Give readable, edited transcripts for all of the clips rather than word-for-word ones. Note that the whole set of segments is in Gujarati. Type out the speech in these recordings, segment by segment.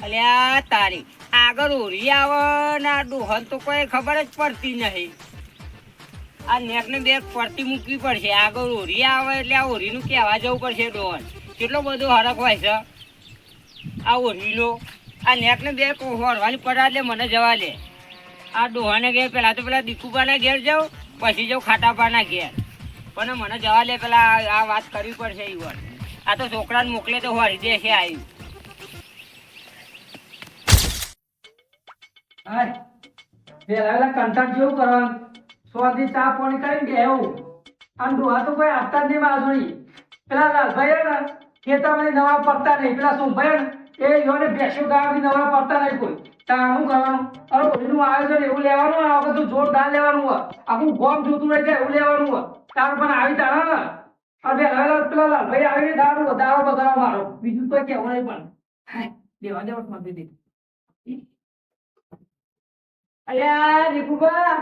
અલ્યા તારી આગળ ઓરી આવે ને આ ડોહન તો કોઈ ખબર જ પડતી નહીં. આ નેક ને બે પડતી મૂકવી પડશે. આગળ ઓરી આવે એટલે આ ઓરીનું કહેવા જવું પડશે. ડોહન કેટલો બધો હરખ હોય છે આ ઓરીનો. આ નેક ને બે હોરવાની પડા એટલે મને જવા લે. આ ડોહાને ઘેર પેલા તો પેલા દીકુબાના ઘેર જાઉં, પછી જાઉં ખાટાપાના ઘેર. પણ મને જવા લે, પેલા આ વાત કરવી પડશે. ઈવન આ તો છોકરાને મોકલે તો હોરી દે છે. આવ્યું કંટાળ જેવું કરવાનું, સ્વાદી ચા પાણી કરીને બેહવું. આમ ડોહા તો કોઈ આપતા જ નહીં બાજુ. પેલા લાલભાઈ ને ખેતરમાં નવા પડતા નહીં. પેલા સોમભાઈ એ યોને ભેંસો ગાવાની નવા પડતા નહીં કોઈ. તાનું કરવાનું અરે હોળીનું આયોજન એવું લેવાનું. આ વખત જોરદાર લેવાનું હોય. આખું ગોમ જોતું રહે છે એવું લેવાનું હોય. તાર પણ આવી તારા ને હવે પેલા લાલભાઈ આવીને દારૂ બગાડવા મારો. બીજું કોઈ કહેવું નહીં. પણ દેવા દેવટ માંગી દીધી. અલ્યા દીકુબા,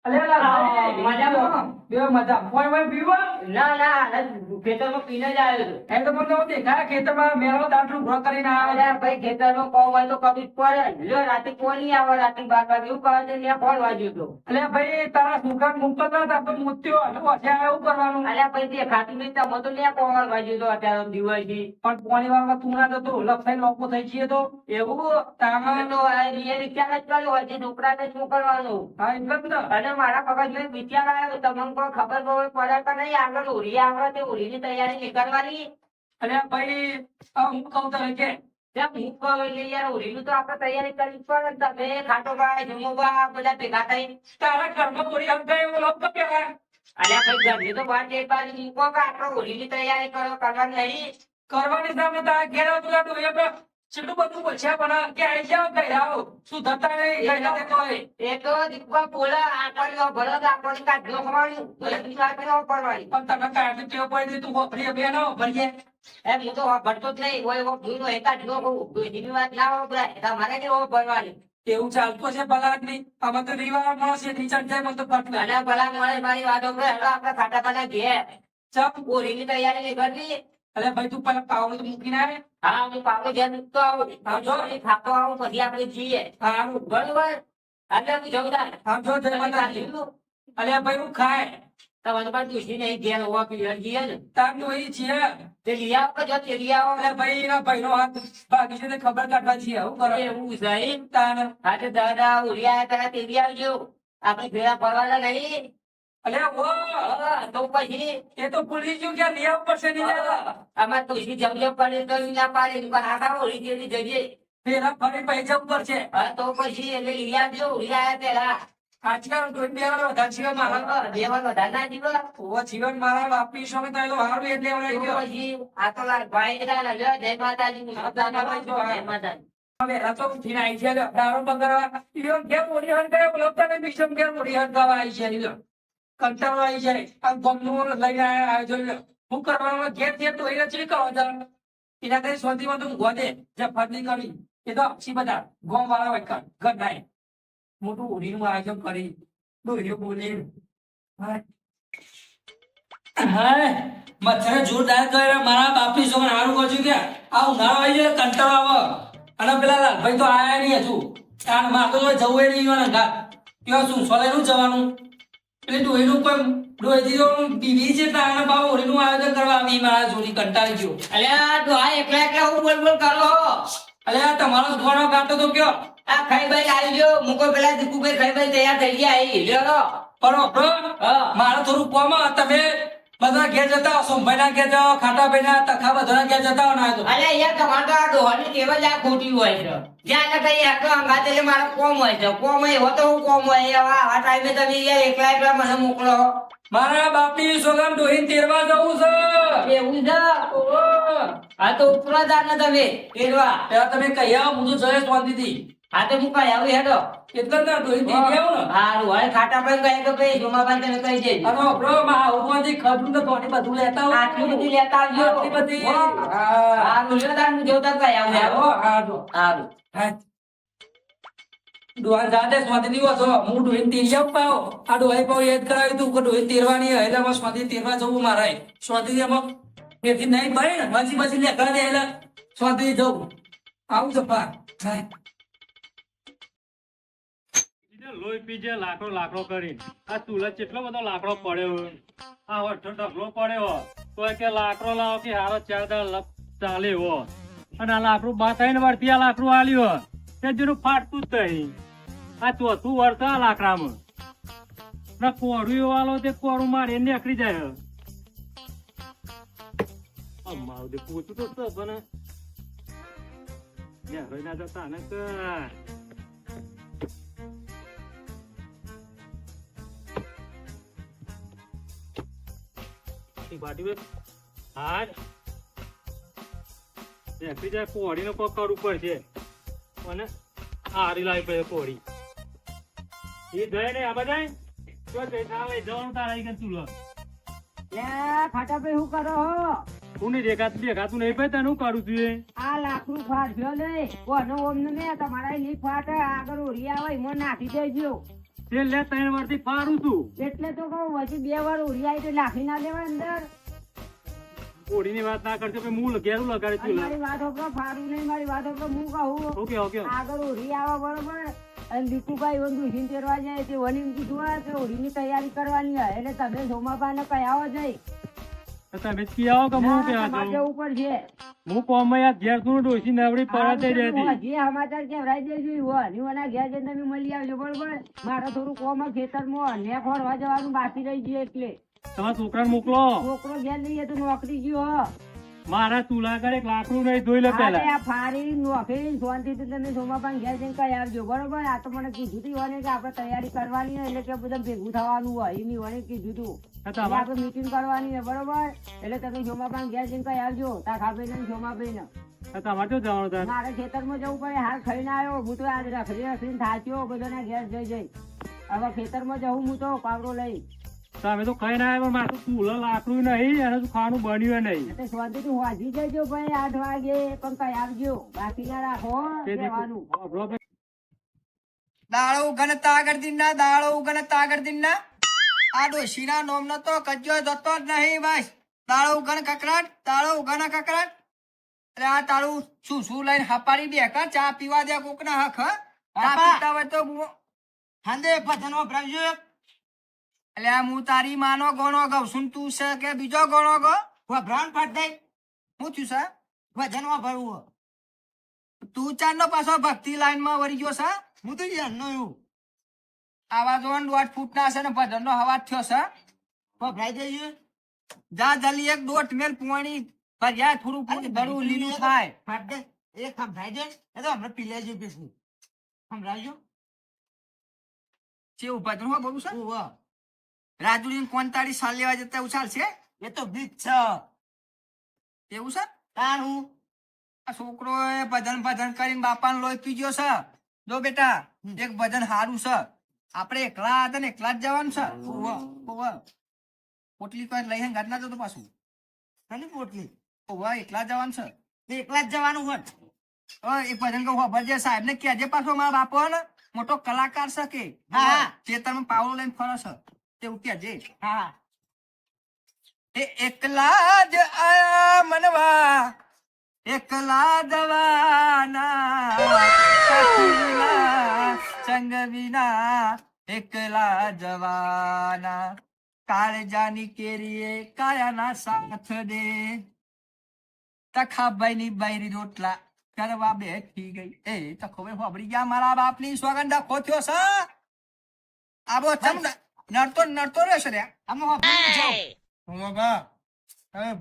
અલ્યા મજામાં? બે મજા. કોઈ પીવા? ના ના, ખેતરમાં પીને જ આવ્યો છું. એમ તો મને દેખાય ખેતરમાં મેળો દાંતરું ઘર કરીને આવે. અલ્યા ભાઈ, ખેતરમાં કોમ હોય તો કभी પડે. લ્યો રાતે કોણ નહીં આવે. રાતે 12 વાગે એવું કરે છે ને કોણ વાગ્યું હતું. અલ્યા ભાઈ, તારા છોકરા મૂકતો હતા તો મૂત્યો એવું કરવાનું. અલ્યા ભાઈ, તે ખાતું નહીં તમે તો લે કોણ વાગ્યું હતું અત્યારે દિવાળી. પણ પોણી વાળવા તું ના જતો લક્ષાઈ લોકો થઈ જઈએ તો એવું તારા તો રિક્ષા જ કર્યું હોય છે. છોકરાને શું કરવાનું? હા એટલે જ ને. અને મારા પગજ લઈ વિચાર આવ્યો, તમને કોઈ ખબર પડે કે નહીં આગળ હોળી આવે તે હોળીની તૈયારી નહીં કરવાની. અલ્યા ભાઈ, હું કહું તને કે હું કહું એટલે યાર હોળીનું તો આપણે તૈયારી કરવી જ પડે ને. તમે ખાટોભાઈ જમોબા બધા ભેગા થઈ તારા ઘરમાં પૂરી અંકાય એવો લોકો કહેવાય. અલ્યા ભાઈ, ઘરની તો વાત એક બાજુ મૂકો કે આપણે હોળીની તૈયારી કરવાની નહીં. કરવાની સામે તારા ઘેર પેલા તો એ કેટલું બધું પૂછ્યા પણ કે આવી જાવ કઈ આવો શું થતા નહીં કઈ નથી કોઈ. એ તો દીકવા બોલા આપણને ભલો તો આપણને કાઢલો ખવાનું ભલે કાઢલો પડવાની. પણ તને કાઢી ટેવ પડી તું હોફરી બે ના ભરીએ. એમ હું તો ભરતો જ નહીં. હોય ભૂલો એકાદ નો કહું બીજી વાત ના વપરાય. તમારે કેવો ભરવાની એવું ચાલતું હશે બલાદ નહીં. આમાં તો રીવા મળશે નીચે જાય મને તો પટલે. અને ભલા મળે મારી વાતો કરે. હવે આપણે ખાટા પાના ઘેર ચપ હોળીની તૈયારી નહીં કરવી. અરે ભાઈ તું પેલા પાવડું તો મૂકીને આવે. હા, હું પાવડો ઘેર મૂકતો આવું. ખાતો આવું પછી આપણે જઈએ. સારું બરોબર. એટલે હું જવું તાર. આમ જો જય માતાજી. અલ્યા ભાઈ હું ખાય તમારે પાસે દુસરી નહીં ઘેર હોવા પીવર જઈએ ને તાર તો એ છીએ. તે લઈ આવો કે જો તે લઈ આવો. અલ્યા ભાઈ એના ભાઈનો હાથ ભાગી છે તે ખબર કાઢવા છીએ. હું કરો એવું છે તાર. આજે દાદા ઉરિયા પેલા તે લઈ આવજો. આપણે ભેળા પડવાના નહીં. અલ્યા ઓ તો પછી એ તો ભૂલી ગયું કે લઈ આવવું પડશે નહીં જરા. આમાં તુલસી જમજમ પડે તો ના પાડે. પણ આખા હોળી જેવી જઈએ. ફેરા ફરી પૈ જવું પડશે. હા તો પછી એટલે લઈ આવજો. ઉરિયા પેલા આજકાલ કોઈ દેવાનો વધારે જીવન મારા દેવા વધારે ના જીવો. ઓ જીવન મારા બાપની સામે તો હારું એટલે વળાઈ તો ગયો. પછી આ તો ભાઈ જય માતાજી. જય માતાજી. હવે આ તો ઉઠીને આવી છે દારૂ બગાડવા. ઈવન કેમ મોડી હન કરે બોલતા ને બિશમ કેમ મોડી હન ગાવા આવી છે. ઈવન કંટાળો આવી જાય. આ ગમનું લઈને આવ્યા જોઈ હું કરવાનું ઘેર ઘેર તો એને ચી કરવા જવાનું. એના કઈ શાંતિમાં તું ગોદે જે ફરતી કરી એ તો અક્ષી બધા ગોમ વાળા હોય ઘર નાય મોટું હોળીનું આયોજન કરી દોર્યો બોલી. હા મચ્છરે જોરદાર કરે મારા બાપની છોકરા સારું કરશું કે આ ઉનાળો આવી જાય કંટાળો આવે. અને પેલા લાલભાઈ તો આયા નહીં હજુ. કારણ મારે તો જવું એ નહીં ઘાટ કેવા શું સોલેનું જવાનું. એટલે ડોહીનું કોઈ ડોહી દીધો બીવી છે તારા બાબા હોળીનું આયોજન કરવા આવી મારા જોડી કંટાળી ગયો. અલ્યા તો આ એકલા એકલા હું બોલ બોલ કરો. અલ્યા તમારો ઘોડો કાઢો તો કયો આ ખાઈભાઈ આવી ગયો. મુકો પેલા દીકુભાઈ ખાઈભાઈ તૈયાર થઈ ગયા. અહીં લ્યો પણ મારે થોડું કોમ તમે બધા ઘેર જતા હો. સોમભાઈ ના ઘેર જાઓ, ખાટાભાઈ ના તખા બધા ઘેર જતા હો ના તો. અલ્યા યાર તમારે તો આ ડોહાની ટેવ જ આ ખોટી હોય છે. જ્યાં ને કઈ આટલો અંગાત એટલે મારો કોમ હોય છે. કોમ એવો તો હું કોમ હોય. આ ટાઈમે તમે યાર એકલા એકલા મને મોકલો. મારા બાપની સોગમ ડોહીને તેરવા જવું છે. એવું છે. આ તો ઉપરા દાર ને તમે તેરવા. પેલા તમે કહી આવો હું તો જય શાંતિથી. હા તો હું કઈ આવું હેડો. એટલે જ ના ડોહી તેરી આવું ને. હારું હવે ખાટા ભાઈ કહે તો ભાઈ જોમાભાઈ તમે કહી દેજો. અને આપણો માં ઉપરથી ખબરું તો થોડી બધું લેતા હોય. આટલી બધી લેતા આવજો. આટલી બધી. હા હારું લ્યો તાર હું જોતા કઈ આવું હેડો. હારું હારું. હા ડોહા જાતે સ્વાતિ દિવસ હું ડોહીને તેરી પાવ આ ડોહી પાવ યાદ કરાવી તું કે ડોહી તેરવાની હેલામાં સ્વાતિ તેરવા જવું મારે સ્વાતિ એમાં એથી નહીં ભાઈ ને પછી પછી લેખા દે હેલા સ્વાતિ જવું આવું જબ્બા થાય. લોહી પીજે લાકડો લાકડો કરી આ ચૂલા કેટલો બધો લાકડો પડ્યો આ વઠો ઢગલો પડ્યો તો કે લાકડો લાવો કે હારો ચાર દાડા ચાલે હો અને આ લાકડું બા થઈને વળતી આ લાકડું આલ્યો તે જેનું ફાટતું જ નહીં આ ચોથું વળતા આ લાકડામાં ના કોરું વાળો તે કોરું મારી નીકળી જાય મારું દે પૂછું તો પણ ના જતા ને કે કોડીનો કોક કરવું પડશે અને હારી લાવી પડે કોડી એ જાય ને આ બધા જવાનું તારા આવી તું લો ખાટા ભાઈ શું કરો હો? તું નહીં દેખાતું નહીં ભાઈ તને હું કરું છું એ આ લાકડું ફાટજો ને કોનો ઓમ ને તમારા નહીં ફાટે આગળ ઓરી આવે એમાં નાખી દેજો. તે લે 3 વર્ષથી ફારું છું એટલે તો કહું પછી 2 વાર ઓરી આવી તો નાખી ના દેવાય અંદર. કોડીની વાત ના કરશો કે હું ઘેરું લગાડે તું મારી વાત હોપરો ફારું નહીં, મારી વાત હોપરો હું કહું ઓકે ઓકે આગળ ઓરી આવે બરોબર અને દીકુભાઈ વંદુ હિન તેરવા જાય તે વની કીધું હોય કે ઓરીની તૈયારી કરવાની હોય એટલે તમે સોમાબાને કઈ આવો જઈ તમે કી આવો કે હું કે સમાચાર ઉપર છે. હું કોમમાં યાર ઘેર તું ડોસી નવડી પરાતે રહેતી જે સમાચાર કેવરાઈ દેજો હોય નીવાના ઘેર જઈને તમે મળી આવજો બરોબર. મારે થોડું કોમ ખેતરમાં ને ખોરવા જવાનું બાકી રહી ગયું એટલે તમારા છોકરાને મોકલો. છોકરો ઘેર લઈએ તો નોકરી ગયો હો. મારા ચૂલા આગળ એક લાકડું નહીં ધોઈ લે પેલા આ ફારી નોકરી શાંતિથી તમે સોમાબાન ઘેર જઈને કઈ આવજો બરોબર. આ તો મને કીધું તું હોય ને કે આપણે તૈયારી કરવાની હોય એટલે કે બધા ભેગું થવાનું હોય એની વને કીધું તું એટલે આપણે મીટિંગ કરવાની હોય બરોબર. એટલે તમે સોમાબાન ઘેર જઈને કઈ આવજો તા ખાભાઈ ને સોમાભાઈ ને તમારે તો જવાનું થાય મારે ખેતરમાં જવું પડે. હાલ ખાઈને આવ્યો હું તો આજ રખડીને થાચ્યો બધાના ઘેર જઈ જઈ. હવે ખેતરમાં જવું હું તો પાવડો લઈ. તમે તો ખાઈ ના આવ્યા મારે ચૂલા લાકડું નહીં અને ખાવાનું બન્યું નહીં શાંતિથી વાંચી જજો ભાઈ 8 વાગે પણ કઈ આવજો બાકી ના રાખો કહેવાનું. દાળો ઉગન તાગર દિનના દાળો ઉગન તાગર દિનના આ ડોશીના નોમનો તો કજ્જો જતો જ નહીં બસ. દાળો ઉગન કકરાટ દાળો ઉગન કકરાટ. અરે આ તારું શું લઈને હપાડી બેકા ચા પીવા દે કોક ના હક ચા પીતા હોય તો હાંદે પથનો ભરાવજો. એટલે હું તારી માનો ગોણો ગઉ છું તું છે કે બીજો ગોણો ગો ભ્રાણ ફાટ દઈ હું થયું છે વજનમાં ભરવું તું ચાંદનો પાછો ભક્તિ લાઈન માં વળી ગયો છે. હું તો જાણનો એવું આવા જોન 1.5 ફૂટ ના છે ને ભજન નો હવાજ થયો છે ભરાઈ જઈએ જા જલ્દી એક દોટ મેલ પોણી ભર્યા થોડું ભરું લીલું થાય ફાટ દે એક સંભળાઈ જાય એ તો હમણાં પી લેજો પેસું સંભળાજો કેવું ભજન હો બોલું છે. રાજુડી કોણ તારી સાલ લેવા જતા એવું ચાલશે એ તો બીજ છે એવું છે તારું આ છોકરો ભજન કરીને બાપાને લોહી પીજો છે. જો બેટા એક ભજન સારું છે આપણે એકલા હતા ને એકલા જ જવાનું છે. પોટલી કોઈ લઈ ગાડી ના જતો પાછું પોટલી એકલા જવાનું છે એકલા જ જવાનું હોય. એક ભજન કહું ભજે સાહેબ ને કહેજે પાછો મારા બાપો ને મોટો કલાકાર છે કે ખેતરમાં પાવડો લઈને ફરે છે તેવું કહેજે. હા એ એકલા જ આયા મનવા એકલા જવાના સંગ વિના એકલા જવાના કાળજાની કેરીએ કાયાના સાથ દે તખાભાઈ ની બાયરી રોટલા કરવા બેઠી ગઈ. એ તખોભાઈ હોબળી ગયા મારા બાપની સોગંદ ખોથ્યો છે. આબો ચમ નડતો રહેશે રે આમ હોબળી જાઓ.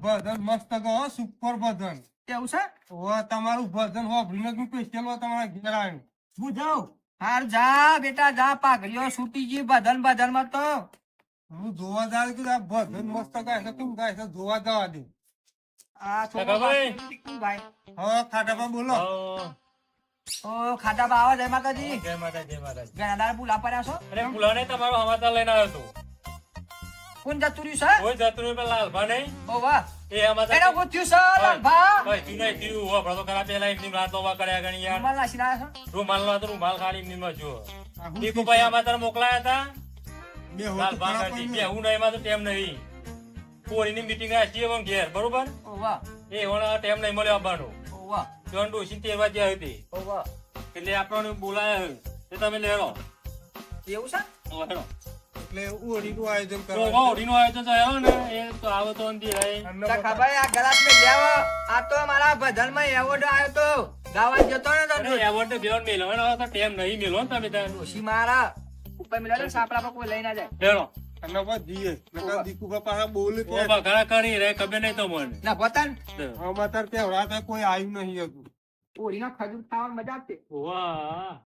ભજન મસ્ત કહો સુપર ભજન કેવું છે તમારું ભજન હોભરીને સ્પેશિયલ તમારા ઘેર આવ્યું હું જાઉં. હાર જા બેટા જા પાઘડીઓ છૂટી ગઈ ભજન માં તો હું જોવા જાવ કે આ ભજન મસ્ત ગાય છે તું ગાય છે જોવા જવા દે. આ કાકાભાઈ. ભાઈ હા ખાટાપા બોલો. ઓ ખાટા બાવા જય માતાજી. જય માતા જય માતા ઘણા પુલા પડ્યા છો. અરે પુલાને તમારો સમાચાર લઈને આવ્યો છું. કોણ જતું રહ્યું છે કોઈ જતું નહીં પેલા લાલભા નહીં ઓ વાહ એ અમારા એનો ગોત્યું છે લાલભા. ભાઈ તું નહીં થયું વાપરો તો ખરા પેલા એમની રાત ઓવા કર્યા ગણી યાર રૂમાલ નાસી રહ્યા છો. રૂમાલ નો હતો રૂમાલ ખાલી એમની માં જો દીકુભાઈ આમાં તારે મોકલાયા હતા બે હોતું લાલભા ખરા કરતી પણ બે હું નહીં એમાં તો ટેમ નહીં કોરીની મીટિંગ આ છીએ ઘેર બરોબર ઓ વાહ એ હોણા ટેમ નહીં મળ્યો આવવાનો ઓ ઓવા ત્રણ ડોશી તેરવા જ્યાં હતી ઓવા એટલે આપણને બોલાયા છે. એ તમે લેરો એવું છે હેડો એટલે ઓળીનું આયોજન તો કરવાનું છે. ઓઢીનું આયોજન તો હેડો ને એ તો આવો તો અંધી રહે અમને તો ખબર આ ગલાસ મેં લેવો આ તો મારા ભજનમાં એવોર્ડ આવ્યો તો ગાવા જતો ને તો એવોર્ડ બેવડ મેલો એનો તો ટેમ નહીં મેલો ને તમે ત્યાં ડોશી મારા ઉપર મિલા સાપડા પર કોઈ લઈ ના જાય હેડો અને બસ જઈએ. નકર દીકુભા પાછા બોલે ઓ કે બઘાડા કરી રે ખબર નહીં તો મને ના પોતાન આમાં તાર કેવડા કોઈ આવ્યું નહીં હતું. ઓરીના ખજૂર ખાવાની મજા આવતી વાહ